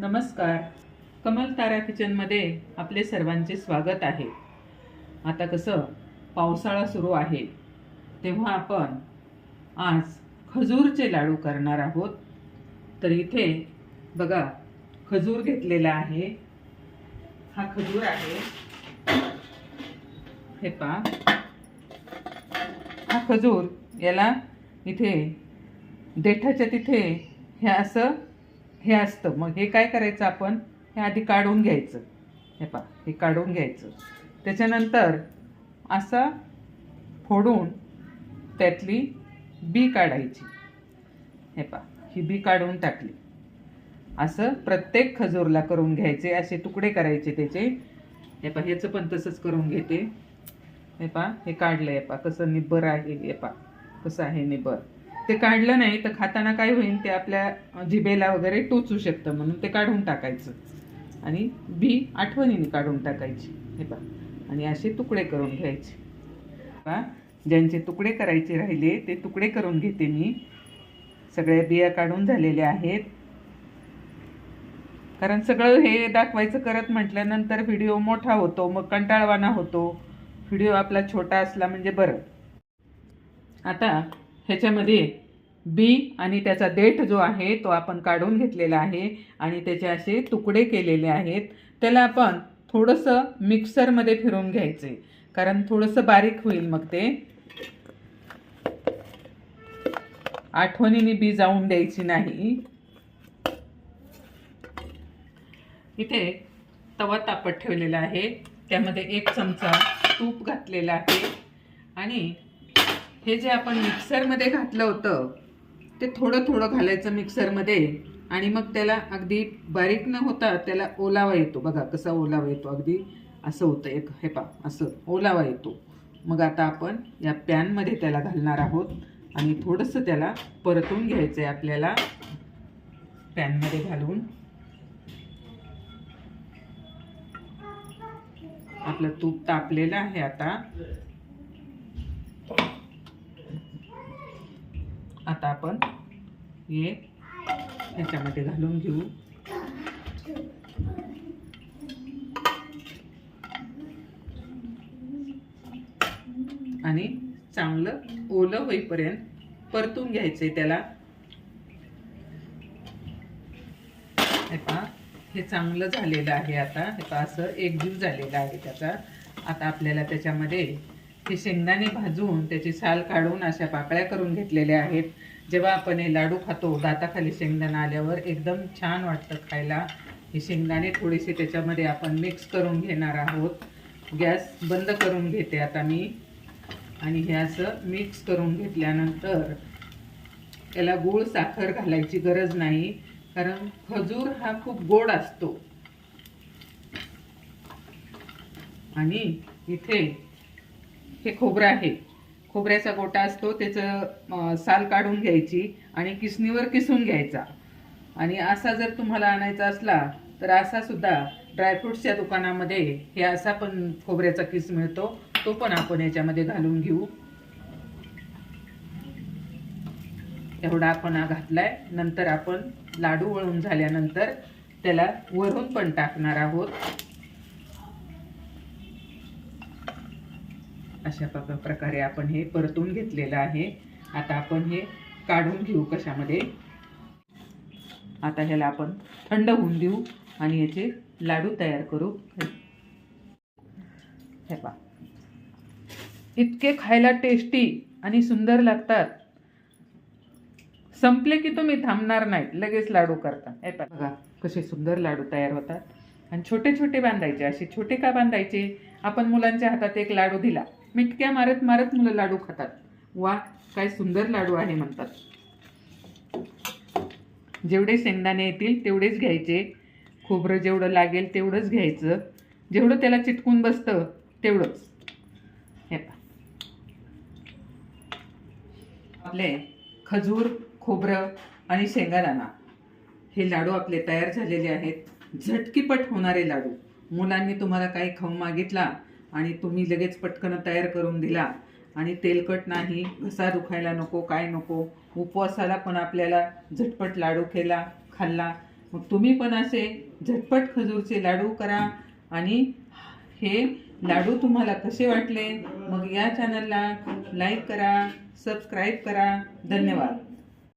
नमस्कार. कमल तारा किचनमध्ये आपले सर्वांचे स्वागत आहे. आता कसं पावसाळा सुरू आहे तेव्हा आपण आज खजूरचे लाडू करणार आहोत. तर इथे बघा खजूर घेतलेला आहे. हा खजूर आहे, हे पहा. हा खजूर याला इथे देठाच्या तिथे हे असतं. मग हे काय करायचं, आपण हे आधी काढून घ्यायचं. हे पहा, हे काढून घ्यायचं. त्याच्यानंतर असं फोडून त्यातली बी काढायची. हे पहा, ही बी काढून टाकली. असं प्रत्येक खजूरला करून घ्यायचे, असे तुकडे करायचे त्याचे. हे पहा, ह्याचं पण तसंच करून घेते. हे पहा, हे काढलं. हे पहा कसं निब्बर आहे. हे पहा कसं आहे निब्बर. ते काढलं नाही तर खाताना काय होईल, ते आपल्या जिभेला वगैरे टोचू शकतं, म्हणून ते काढून टाकायचं. आणि बी आठवणीने काढून टाकायची. हे पहा, आणि असे तुकडे करून घ्यायचे. पहा, ज्यांचे तुकडे करायचे राहिले ते तुकडे करून घेते मी. सगळ्या बिया काढून झालेल्या आहेत. कारण सगळं हे दाखवायचं करत म्हटल्यानंतर व्हिडिओ मोठा होतो, मग कंटाळवाना होतो. व्हिडिओ आपला छोटा असला म्हणजे बरं. आता ह्याच्यामध्ये बी आणि त्याचा देठ जो आहे तो आपण काढून घेतलेला आहे आणि त्याचे असे तुकडे केलेले आहेत. त्याला आपण थोडंसं मिक्सरमध्ये फिरवून घ्यायचे, कारण थोडंसं बारीक होईल. मग ते आठवणीने बी जाऊन द्यायची नाही. इथे तवा तापत ठेवलेला आहे, त्यामध्ये 1 चमचा तूप घातलेला आहे. आणि हे जे आपण मिक्सरमध्ये घातलं होतं ते थोडं थोडं घालायचं मिक्सरमध्ये. आणि मग त्याला अगदी बारीक न होता त्याला ओलावा येतो. बघा कसा ओलावा येतो, अगदी असं होतं. हे पहा, असं ओलावा येतो. मग आता आपण या पॅनमध्ये त्याला घालणार आहोत आणि थोडंसं त्याला परतून घ्यायचं आहे आपल्याला. पॅनमध्ये घालून आपलं तूप तापलेलं आहे. आता आपण हे ह्याच्यामध्ये घालून घेऊ. आणि चांगलं ओलं होईपर्यंत परतून घ्यायचंय त्याला. हे पहा, हे चांगलं झालेलं आहे. आता हे पहा, असं एकजीव झालेलं आहे त्याचा. आता आपल्याला त्याच्यामध्ये हे शेंगदाणे भाजून त्याची साल काढून अशा पाकळ्या करून घेतलेल्या आहेत. जेव्हा आपण हे लाडू खातो दाताखाली शेंगदाणा आल्यावर एकदम छान वाटतं खायला. हे शेंगदाणे थोडेसे त्याच्यामध्ये आपण मिक्स करून घेणार आहोत. गॅस बंद करून घेते आता मी. आणि हे असं मिक्स करून घेतल्यानंतर त्याला गूळ साखर घालायची गरज नाही, कारण खजूर हा खूप गोड असतो. आणि इथे हे खोबरं आहे, खोबऱ्याचा गोटा असतो, त्याचं साल काढून घ्यायची आणि किसणीवर किसून घ्यायचा. आणि असा जर तुम्हाला आणायचा असला तर असा सुद्धा ड्रायफ्रुट्सच्या दुकानामध्ये हे असा पण खोबऱ्याचा किस मिळतो, तो पण आपण याच्यामध्ये घालून घेऊ. एवढा आपण घातलाय. नंतर आपण लाडू वळून झाल्यानंतर त्याला वरून पण टाकणार आहोत. अशा प्रकारे आपण हे परतून घेतलेलं आहे. आता आपण हे काढून घेऊ कशामध्ये. आता ह्याला आपण थंड होऊन देऊ आणि याचे लाडू तयार करू. हे पहा, इतके खायला टेस्टी आणि सुंदर लागतात. संपले की तुम्ही थांबणार नाही, लगेच लाडू करता. हे पहा, बघा कसे सुंदर लाडू तयार होतात. आणि छोटे छोटे बांधायचे. असे छोटे का बांधायचे, आपण मुलांच्या हातात एक लाडू दिला, मिटक्या मारत मारत मुलं लाडू खातात. वा, काय सुंदर लाडू आहे म्हणतात. जेवढे शेंगदाणे येतील तेवढेच घ्यायचे. खोबरं जेवढं लागेल तेवढंच घ्यायचं. जेवढं त्याला चिटकून बसतं तेवढंच. हे पहा, आपले खजूर, खोबरं आणि शेंगादाणा हे लाडू आपले तयार झालेले आहेत. झटकीपट होणारे लाडू. मुलांनी तुम्हाला काही खाऊन मागितला आणि तुम्ही लगेच पटकन तयार करून दिला. आणि तेलकट नाही, घसा दुखायला नको, काय नको. उपवासाला पण आपल्याला झटपट लाडू खाल्ला मग तुम्ही पण असे झटपट खजूरचे लाडू करा. आणि हे लाडू तुम्हाला कसे वाटले मग या चॅनलला लाईक करा, सबस्क्राईब करा. धन्यवाद.